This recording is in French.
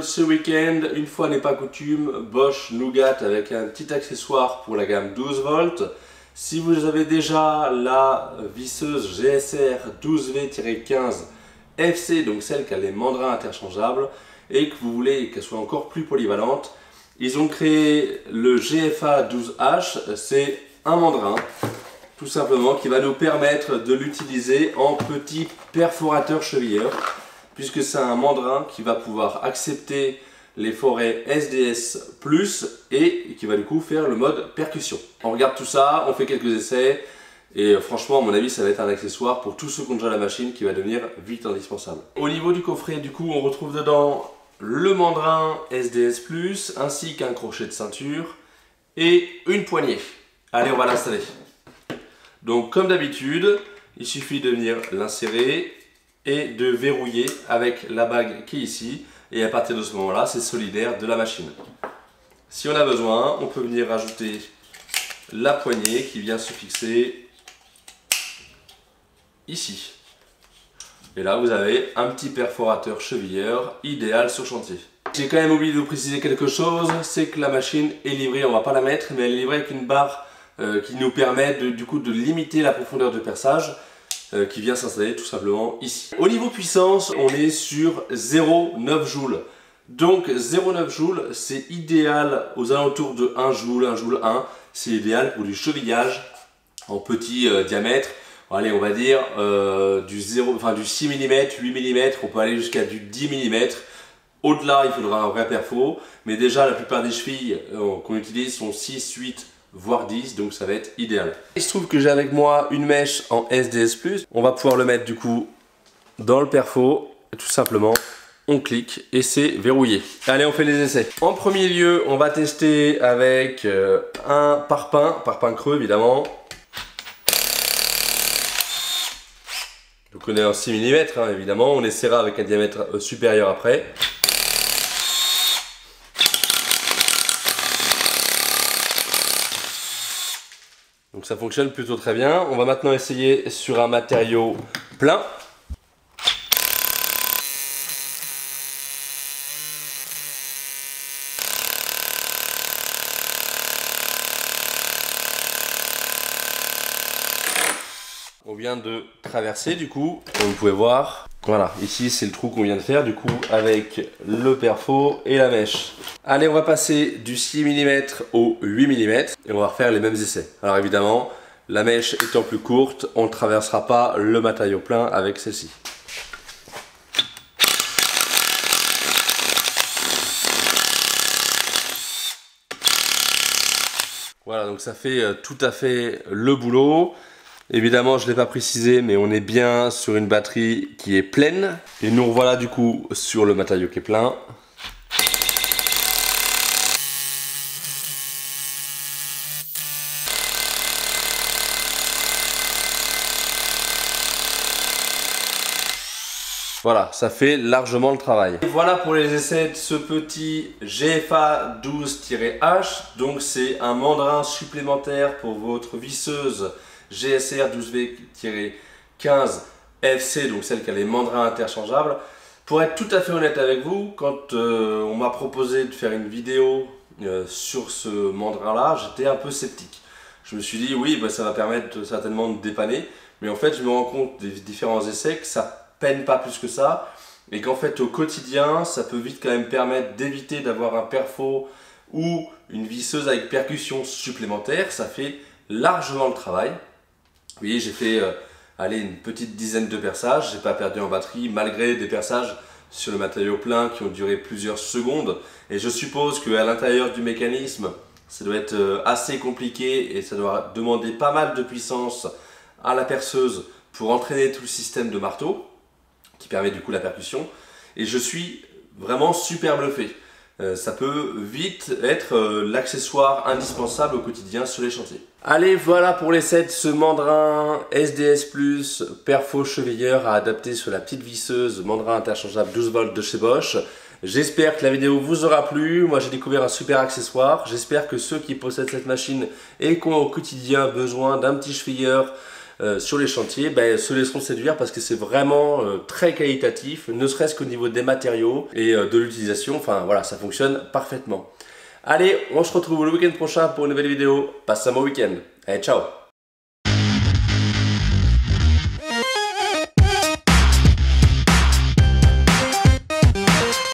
de ce week-end, une fois n'est pas coutume, Bosch nous gâte avec un petit accessoire pour la gamme 12 volts. Si vous avez déjà la visseuse GSR 12V-15 FC, donc celle qui a les mandrins interchangeables, et que vous voulez qu'elle soit encore plus polyvalente, ils ont créé le GFA 12H, c'est un mandrin, tout simplement, qui va nous permettre de l'utiliser en petit perforateur chevilleur, puisque c'est un mandrin qui va pouvoir accepter les forêts SDS+, et qui va du coup faire le mode percussion. On regarde tout ça, on fait quelques essais, et franchement à mon avis ça va être un accessoire pour tous ceux qui ont déjà la machine qui va devenir vite indispensable. Au niveau du coffret, du coup, on retrouve dedans le mandrin SDS+, ainsi qu'un crochet de ceinture et une poignée. Allez, on va l'installer. Donc comme d'habitude, il suffit de venir l'insérer et de verrouiller avec la bague qui est ici, et à partir de ce moment là c'est solidaire de la machine. Si on a besoin, on peut venir rajouter la poignée qui vient se fixer ici, et là vous avez un petit perforateur chevilleur idéal sur chantier. J'ai quand même oublié de vous préciser quelque chose, c'est que la machine est livrée, on va pas la mettre, mais elle est livrée avec une barre qui nous permet du coup de limiter la profondeur de perçage, qui vient s'installer tout simplement ici. Au niveau puissance, on est sur 0,9 joules. Donc 0,9 joules, c'est idéal aux alentours de 1 joule, 1 joule 1. C'est idéal pour du chevillage en petit diamètre. Allez, on va dire du 6 mm, 8 mm, on peut aller jusqu'à du 10 mm. Au-delà, il faudra un vrai perfo. Mais déjà, la plupart des chevilles qu'on utilise sont 6, 8, voire 10, donc ça va être idéal. Il se trouve que j'ai avec moi une mèche en SDS+, on va pouvoir le mettre du coup dans le perfo, et tout simplement on clique et c'est verrouillé. Allez, on fait les essais. En premier lieu, on va tester avec un parpaing creux évidemment. Donc on est en 6 mm hein, évidemment, on essaiera avec un diamètre supérieur après. Donc ça fonctionne plutôt très bien. On va maintenant essayer sur un matériau plein. On vient de traverser du coup, comme vous pouvez voir. Voilà, ici c'est le trou qu'on vient de faire du coup avec le perfo et la mèche. Allez, on va passer du 6 mm au 8 mm et on va refaire les mêmes essais. Alors évidemment, la mèche étant plus courte, on ne traversera pas le matériau plein avec celle-ci. Voilà, donc ça fait tout à fait le boulot. Évidemment, je ne l'ai pas précisé, mais on est bien sur une batterie qui est pleine. Et nous revoilà du coup sur le matériau qui est plein. Voilà, ça fait largement le travail. Et voilà pour les essais de ce petit GFA 12-H. Donc c'est un mandrin supplémentaire pour votre visseuse GSR 12V-15 FC, donc celle qui a les mandrins interchangeables. Pour être tout à fait honnête avec vous, quand on m'a proposé de faire une vidéo sur ce mandrin là, j'étais un peu sceptique. Je me suis dit oui, bah, ça va permettre certainement de dépanner, mais en fait je me rends compte des différents essais que ça peine pas plus que ça, et qu'en fait au quotidien ça peut vite quand même permettre d'éviter d'avoir un perfo ou une visseuse avec percussion supplémentaire. Ça fait largement le travail. Vous voyez, j'ai fait allez, une petite dizaine de perçages, j'ai pas perdu en batterie malgré des perçages sur le matériau plein qui ont duré plusieurs secondes, et je suppose qu'à l'intérieur du mécanisme ça doit être assez compliqué et ça doit demander pas mal de puissance à la perceuse pour entraîner tout le système de marteau qui permet du coup la percussion, et je suis vraiment super bluffé. Ça peut vite être l'accessoire indispensable au quotidien sur les chantiers. Allez, voilà pour l'essai de ce mandrin SDS+, perfo chevilleur à adapter sur la petite visseuse mandrin interchangeable 12 volts de chez Bosch. J'espère que la vidéo vous aura plu. Moi j'ai découvert un super accessoire. J'espère que ceux qui possèdent cette machine et qui ont au quotidien besoin d'un petit chevilleur sur les chantiers, ben, se laisseront séduire parce que c'est vraiment très qualitatif, ne serait-ce qu'au niveau des matériaux et de l'utilisation. Enfin voilà, ça fonctionne parfaitement. Allez, on se retrouve le week-end prochain pour une nouvelle vidéo. Passe un bon week-end. Allez, ciao!